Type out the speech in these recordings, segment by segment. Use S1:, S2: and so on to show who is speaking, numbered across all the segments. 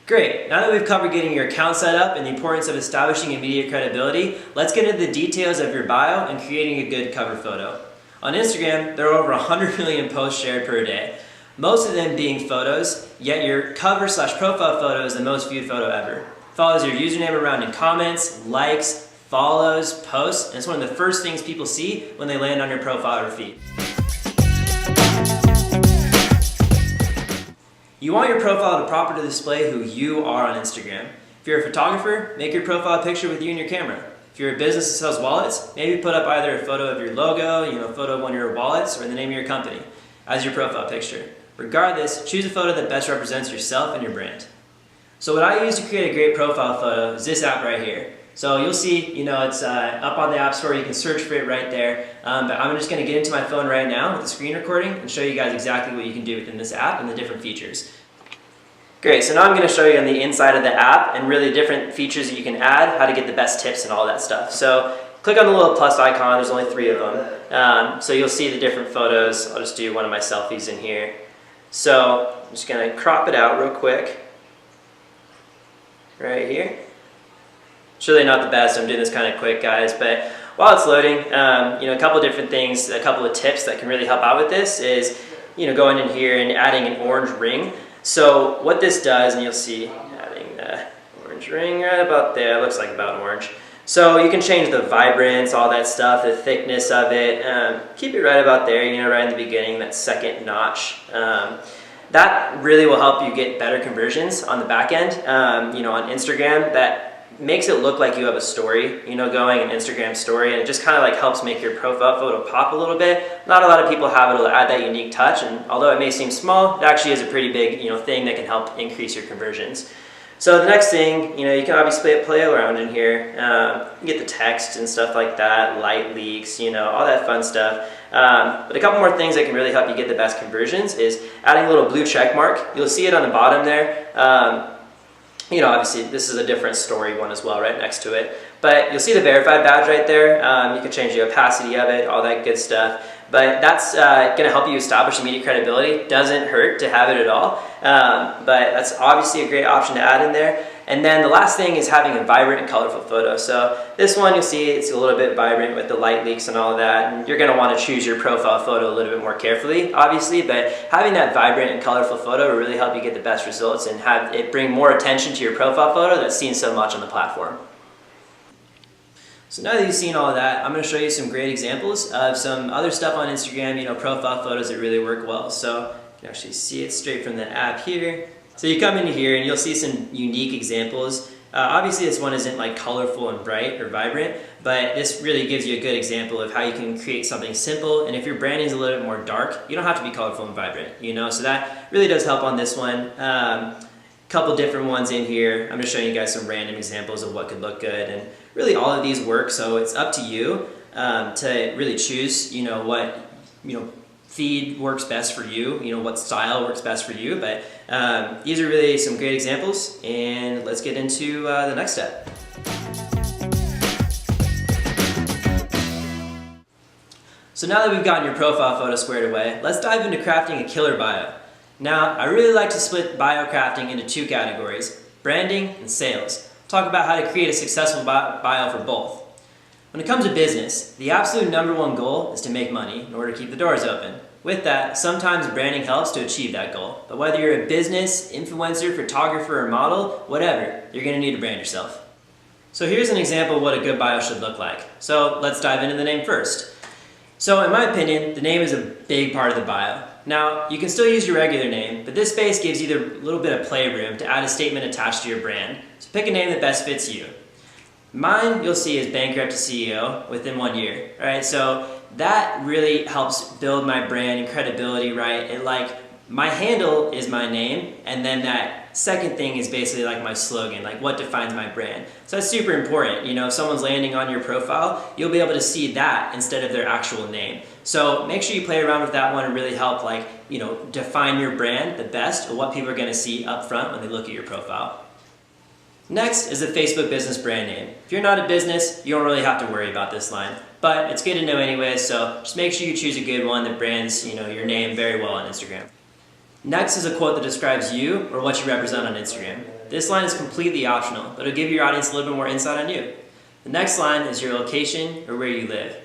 S1: Great, now that we've covered getting your account set up and the importance of establishing immediate credibility, let's get into the details of your bio and creating a good cover photo. On Instagram, there are over 100 million posts shared per day, most of them being photos, yet your cover/profile photo is the most viewed photo ever. Follows your username around in comments, likes, follows, posts, and it's one of the first things people see when they land on your profile or feed. You want your profile to properly display who you are on Instagram. If you're a photographer, make your profile picture with you and your camera. If you're a business that sells wallets, maybe put up either a photo of your logo, a photo of one of your wallets, or the name of your company as your profile picture. Regardless, choose a photo that best represents yourself and your brand. So what I use to create a great profile photo is this app right here. So you'll see, it's up on the App Store. You can search for it right there. But I'm just going to get into my phone right now with the screen recording and show you guys exactly what you can do within this app and the different features. Great, so now I'm going to show you on the inside of the app and really different features that you can add, how to get the best tips and all that stuff. So click on the little plus icon. There's only 3 of them. So you'll see the different photos. I'll just do one of my selfies in here. So I'm just going to crop it out real quick. Right here. It's really not the best. I'm doing this kind of quick, guys, but while it's loading, a couple different things, a couple of tips that can really help out with this is, going in here and adding an orange ring. So what this does, and you'll see adding the orange ring right about there, it looks like about orange. So you can change the vibrance, all that stuff, the thickness of it, keep it right about there, right in the beginning, that second notch. That really will help you get better conversions on the back end, on Instagram. That makes it look like you have a story, going, an Instagram story, and it just kind of helps make your profile photo pop a little bit. Not a lot of people have it to add that unique touch, and although it may seem small, it actually is a pretty big, thing that can help increase your conversions. So the next thing, you can obviously play around in here, get the text and stuff like that, light leaks, all that fun stuff. But a couple more things that can really help you get the best conversions is adding a little blue check mark. You'll see it on the bottom there. Obviously this is a different story one as well right next to it. But you'll see the verified badge right there. You can change the opacity of it, all that good stuff. But that's going to help you establish immediate credibility. Doesn't hurt to have it at all. But that's obviously a great option to add in there. And then the last thing is having a vibrant and colorful photo. So this one, you'll see it's a little bit vibrant with the light leaks and all of that. And you're going to want to choose your profile photo a little bit more carefully, obviously. But having that vibrant and colorful photo will really help you get the best results and have it bring more attention to your profile photo that's seen so much on the platform. So now that you've seen all of that, I'm going to show you some great examples of some other stuff on Instagram, profile photos that really work well. So you can actually see it straight from the app here. So you come into here and you'll see some unique examples. Obviously this one isn't colorful and bright or vibrant, but this really gives you a good example of how you can create something simple. And if your branding is a little bit more dark, you don't have to be colorful and vibrant, so that really does help on this one. Couple different ones in here. I'm just showing you guys some random examples of what could look good, and really all of these work, so it's up to you to really choose what feed works best for you, what style works best for you. But these are really some great examples, and let's get into the next step. So now that we've gotten your profile photo squared away, let's dive into crafting a killer bio. Now, I really like to split bio crafting into 2 categories, branding and sales. Talk about how to create a successful bio for both. When it comes to business, the absolute #1 goal is to make money in order to keep the doors open. With that, sometimes branding helps to achieve that goal. But whether you're a business, influencer, photographer, or model, whatever, you're going to need to brand yourself. So here's an example of what a good bio should look like. So let's dive into the name first. So in my opinion, the name is a big part of the bio. Now, you can still use your regular name, but this space gives you a little bit of playroom to add a statement attached to your brand. So pick a name that best fits you. Mine, you'll see, is Bankrupt to CEO within 1 year. Right? So that really helps build my brand and credibility, right? And my handle is my name, and then that second thing is basically my slogan, what defines my brand. So that's super important. If someone's landing on your profile, you'll be able to see that instead of their actual name. So make sure you play around with that one and really help define your brand the best, or what people are going to see up front when they look at your profile. Next is the Facebook business brand name. If you're not a business, you don't really have to worry about this line, but it's good to know anyway, so just make sure you choose a good one that brands your name very well on Instagram. Next is a quote that describes you or what you represent on Instagram. This line is completely optional, but it'll give your audience a little bit more insight on you. The next line is your location or where you live.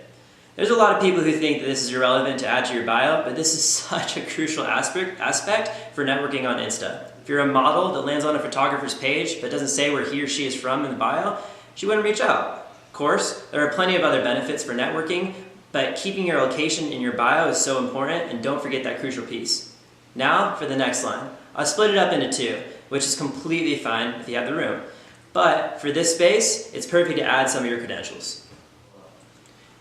S1: There's a lot of people who think that this is irrelevant to add to your bio, but this is such a crucial aspect for networking on Insta. If you're a model that lands on a photographer's page but doesn't say where he or she is from in the bio, she wouldn't reach out. Of course, there are plenty of other benefits for networking, but keeping your location in your bio is so important, and don't forget that crucial piece. Now for the next line. I'll split it up into two, which is completely fine if you have the room. But for this space, it's perfect to add some of your credentials.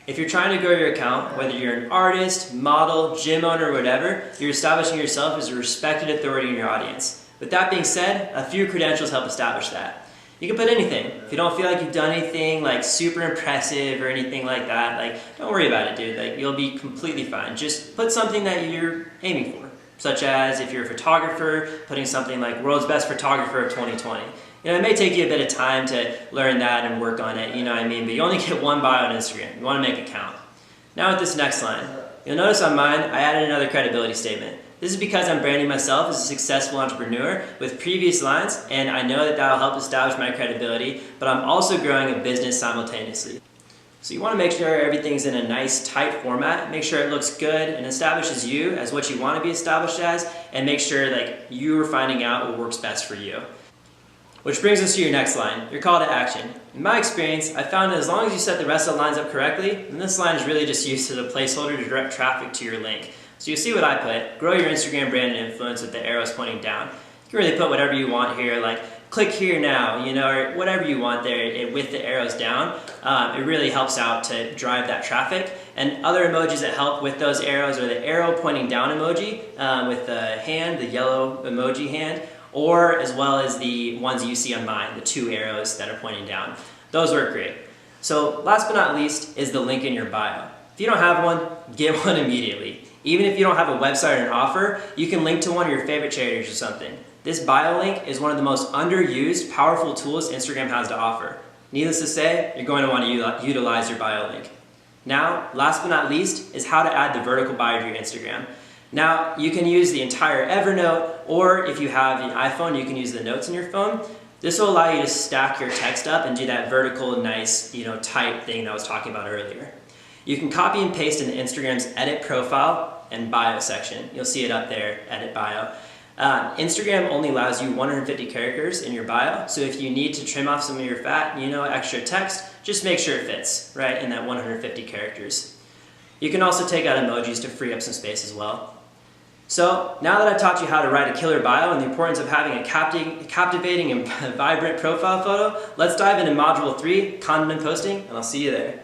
S1: If you're trying to grow your account, whether you're an artist, model, gym owner, or whatever, you're establishing yourself as a respected authority in your audience. With that being said, a few credentials help establish that. You can put anything. If you don't feel like you've done anything like super impressive or anything like that, don't worry about it, dude. You'll be completely fine. Just put something that you're aiming for, such as if you're a photographer, putting something like world's best photographer of 2020. It may take you a bit of time to learn that and work on it, you know what I mean? But you only get one bio on Instagram. You want to make it count. Now with this next line, you'll notice on mine, I added another credibility statement. This is because I'm branding myself as a successful entrepreneur with previous lines, and I know that that'll help establish my credibility, but I'm also growing a business simultaneously. So you want to make sure everything's in a nice, tight format, make sure it looks good and establishes you as what you want to be established as, and make sure you are finding out what works best for you. Which brings us to your next line, your call to action. In my experience, I found that as long as you set the rest of the lines up correctly, then this line is really just used as a placeholder to direct traffic to your link. So you see what I put, grow your Instagram brand and influence with the arrows pointing down. You can really put whatever you want here, like click here now, or whatever you want there with the arrows down. It really helps out to drive that traffic. And other emojis that help with those arrows are the arrow pointing down emoji with the hand, the yellow emoji hand, or as well as the ones you see on mine, the two arrows that are pointing down. Those work great. So last but not least is the link in your bio. If you don't have one, get one immediately. Even if you don't have a website or an offer, you can link to one of your favorite charities or something. This bio link is one of the most underused, powerful tools Instagram has to offer. Needless to say, you're going to want to utilize your bio link. Now, last but not least, is how to add the vertical bio to your Instagram. Now, you can use the entire Evernote, or if you have an iPhone, you can use the notes in your phone. This will allow you to stack your text up and do that vertical, nice, tight thing that I was talking about earlier. You can copy and paste into Instagram's edit profile and bio section. You'll see it up there, edit bio. Instagram only allows you 150 characters in your bio, so if you need to trim off some of your fat, extra text, just make sure it fits, right, in that 150 characters. You can also take out emojis to free up some space as well. So, now that I've taught you how to write a killer bio and the importance of having a captivating and vibrant profile photo, let's dive into Module 3, Content Posting, and I'll see you there.